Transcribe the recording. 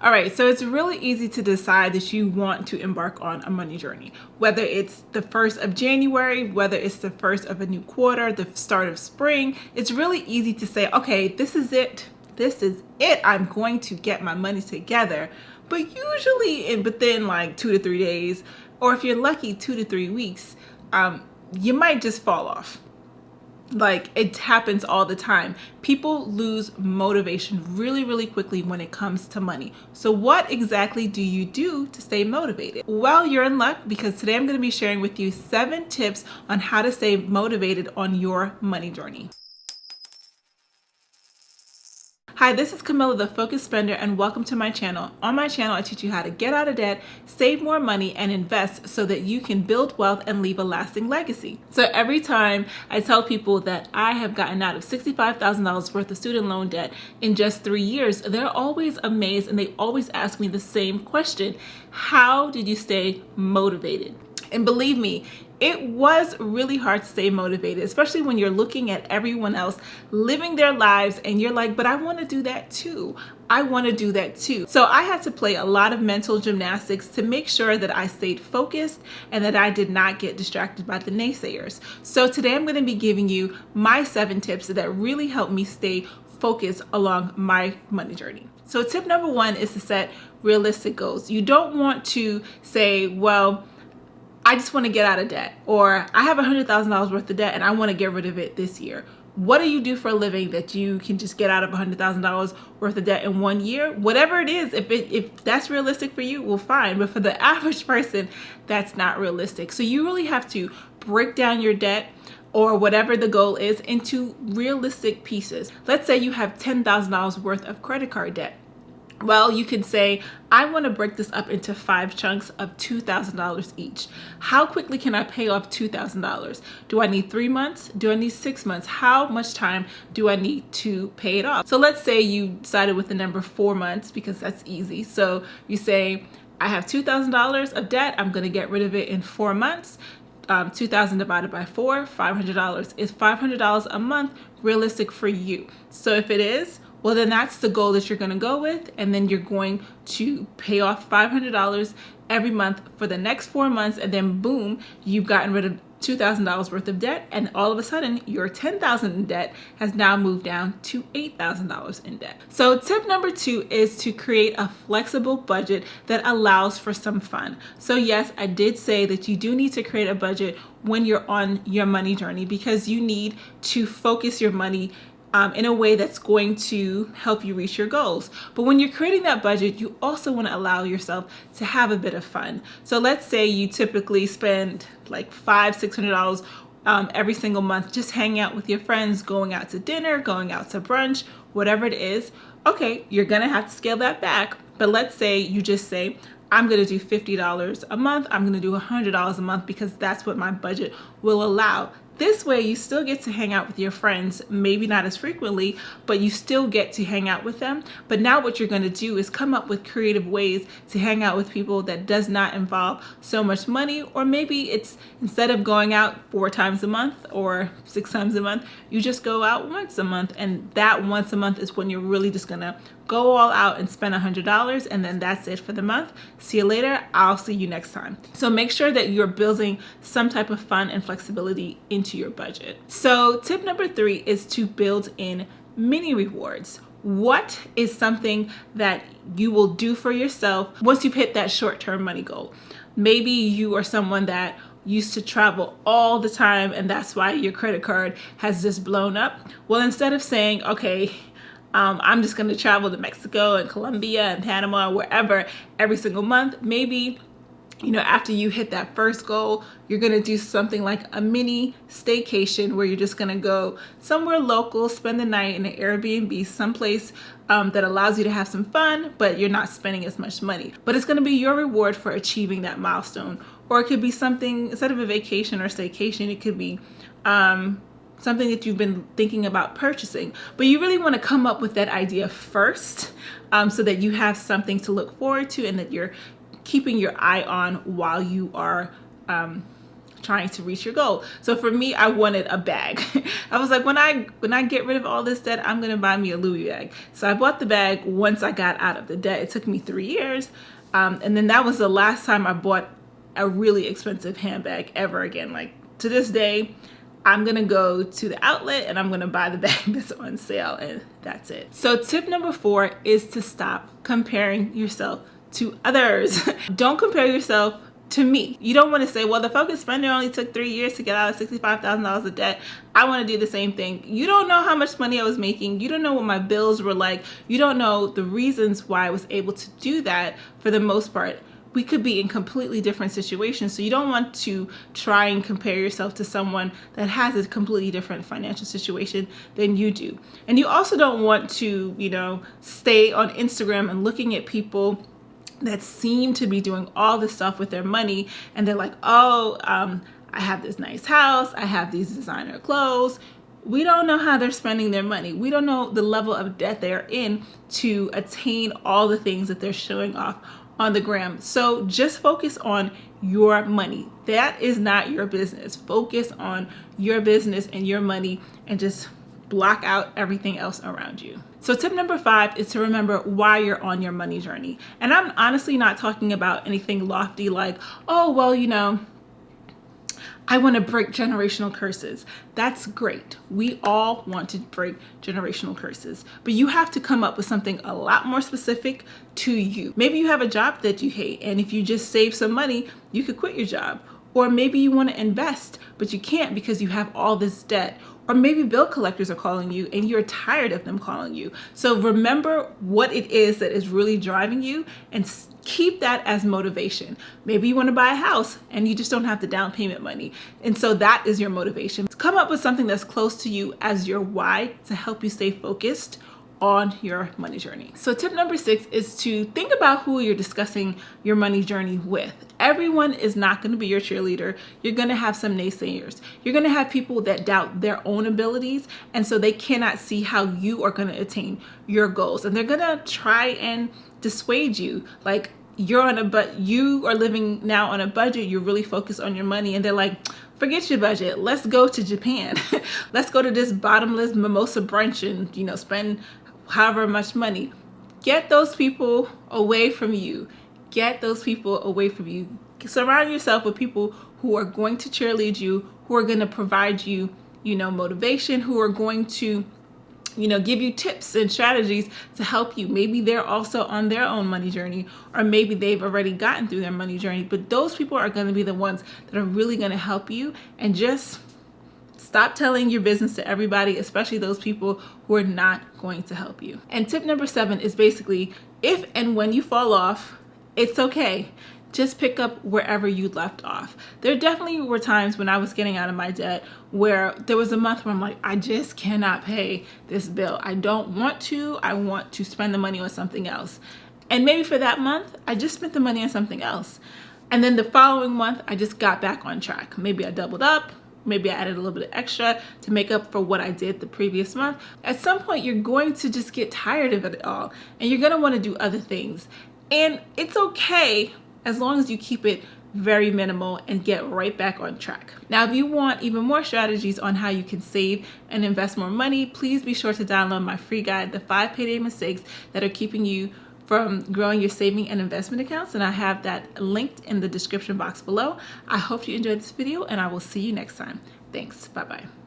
All right, so it's really easy to decide that you want to embark on a money journey, whether it's the 1st of January, whether it's the 1st of a new quarter, the start of spring. It's really easy to say, okay, this is it. This is it. I'm going to get my money together. But usually within like 2 to 3 days, or if you're lucky, 2 to 3 weeks, you might just fall off. Like, it happens all the time. People lose motivation really, really quickly when it comes to money. So what exactly do you do to stay motivated? Well, you're in luck, because today I'm going to be sharing with you 7 tips on how to stay motivated on your money journey. Hi, this is Camilla, the Focused Spender, and welcome to my channel. On my channel, I teach you how to get out of debt, save more money, and invest so that you can build wealth and leave a lasting legacy. So every time I tell people that I have gotten out of $65,000 worth of student loan debt in just 3 years, they're always amazed, and they always ask me the same question: how did you stay motivated? And believe me, it was really hard to stay motivated, especially when you're looking at everyone else living their lives and you're like, but I want to do that too. I want to do that too. So I had to play a lot of mental gymnastics to make sure that I stayed focused and that I did not get distracted by the naysayers. So today I'm going to be giving you my 7 tips that really help me stay focused along my money journey. So tip number 1 is to set realistic goals. You don't want to say, well, I just want to get out of debt, or I have $100,000 worth of debt and I want to get rid of it this year. What do you do for a living that you can just get out of $100,000 worth of debt in 1 year? Whatever it is, if that's realistic for you, well, fine. But for the average person, that's not realistic. So you really have to break down your debt, or whatever the goal is, into realistic pieces. Let's say you have $10,000 worth of credit card debt. Well, you could say, I want to break this up into 5 chunks of $2,000 each. How quickly can I pay off $2,000? Do I need 3 months? Do I need 6 months? How much time do I need to pay it off? So let's say you decided with the number 4 months, because that's easy. So you say, I have $2,000 of debt. I'm going to get rid of it in 4 months. 2,000 divided by 4, $500. Is $500 a month realistic for you? So if it is, well, then that's the goal that you're going to go with, and then you're going to pay off $500 every month for the next 4 months, and then boom, you've gotten rid of $2,000 worth of debt, and all of a sudden your $10,000 in debt has now moved down to $8,000 in debt. So tip number 2 is to create a flexible budget that allows for some fun. So yes, I did say that you do need to create a budget when you're on your money journey, because you need to focus your money in a way that's going to help you reach your goals. But when you're creating that budget, you also want to allow yourself to have a bit of fun. So let's say you typically spend like $500-$600 every single month just hanging out with your friends, going out to dinner, going out to brunch, whatever it is. Okay, you're gonna have to scale that back. But let's say you just say, I'm going to do $50 a month. I'm going to do $100 a month, because that's what my budget will allow. This way, you still get to hang out with your friends, maybe not as frequently, but you still get to hang out with them. But now what you're going to do is come up with creative ways to hang out with people that does not involve so much money. Or maybe it's, instead of going out 4 times a month or 6 times a month, you just go out once a month. And that once a month is when you're really just going to go all out and spend $100, and then that's it for the month. See you later. I'll see you next time. So make sure that you're building some type of fun and flexibility into your budget. So tip number 3 is to build in mini rewards. What is something that you will do for yourself once you've hit that short-term money goal? Maybe you are someone that used to travel all the time, and that's why your credit card has just blown up. Well, instead of saying, okay, I'm just going to travel to Mexico and Colombia and Panama, wherever, every single month, maybe, after you hit that first goal, you're going to do something like a mini staycation, where you're just going to go somewhere local, spend the night in an Airbnb, someplace that allows you to have some fun, but you're not spending as much money. But it's going to be your reward for achieving that milestone. Or it could be something, instead of a vacation or staycation, it could be something that you've been thinking about purchasing. But you really want to come up with that idea first, so that you have something to look forward to, and that you're keeping your eye on while you are trying to reach your goal. So for me, I wanted a bag. I was like, when I get rid of all this debt, I'm gonna buy me a Louis bag. So I bought the bag once I got out of the debt. It took me 3 years. And then that was the last time I bought a really expensive handbag ever again. Like to this day, I'm gonna go to the outlet and I'm gonna buy the bag that's on sale, and that's it. So tip number 4 is to stop comparing yourself to others. Don't compare yourself to me. You don't want to say, well, the focused spender only took 3 years to get out of $65,000 of debt. I want to do the same thing. You don't know how much money I was making. You don't know what my bills were like. You don't know the reasons why I was able to do that for the most part. We could be in completely different situations. So you don't want to try and compare yourself to someone that has a completely different financial situation than you do. And you also don't want to, stay on Instagram and looking at people that seem to be doing all this stuff with their money. And they're like, oh, I have this nice house. I have these designer clothes. We don't know how they're spending their money. We don't know the level of debt they're in to attain all the things that they're showing off on the gram. So just focus on your money. That is not your business. Focus on your business and your money and just block out everything else around you. So tip number 5 is to remember why you're on your money journey. And I'm honestly not talking about anything lofty like, oh, well, I want to break generational curses. That's great. We all want to break generational curses, but you have to come up with something a lot more specific to you. Maybe you have a job that you hate, and if you just save some money, you could quit your job. Or maybe you want to invest, but you can't because you have all this debt. Or maybe bill collectors are calling you and you're tired of them calling you. So remember what it is that is really driving you and keep that as motivation. Maybe you want to buy a house and you just don't have the down payment money. And so that is your motivation. Come up with something that's close to you as your why to help you stay focused on your money journey. So tip number 6 is to think about who you're discussing your money journey with. Everyone is not going to be your cheerleader. You're going to have some naysayers. You're going to have people that doubt their own abilities, and so they cannot see how you are going to attain your goals. And they're going to try and dissuade you. Like you are living now on a budget. You're really focused on your money, and they're like, forget your budget. Let's go to Japan. Let's go to this bottomless mimosa brunch and spend however much money. Get those people away from you. Get those people away from you. Surround yourself with people who are going to cheerlead you, who are going to provide you, motivation, who are going to, give you tips and strategies to help you. Maybe they're also on their own money journey, or maybe they've already gotten through their money journey, but those people are going to be the ones that are really going to help you. And just stop telling your business to everybody, especially those people who are not going to help you. And tip number 7 is basically, if and when you fall off, it's okay. Just pick up wherever you left off. There definitely were times when I was getting out of my debt where there was a month where I'm like, I just cannot pay this bill. I don't want to. I want to spend the money on something else. And maybe for that month, I just spent the money on something else. And then the following month, I just got back on track. Maybe I doubled up. Maybe I added a little bit of extra to make up for what I did the previous month. At some point, you're going to just get tired of it all, and you're going to want to do other things. And it's okay as long as you keep it very minimal and get right back on track. Now, if you want even more strategies on how you can save and invest more money, please be sure to download my free guide, The 5 Payday Mistakes That Are Keeping You from Growing Your Saving and Investment Accounts. And I have that linked in the description box below. I hope you enjoyed this video, and I will see you next time. Thanks. Bye-bye.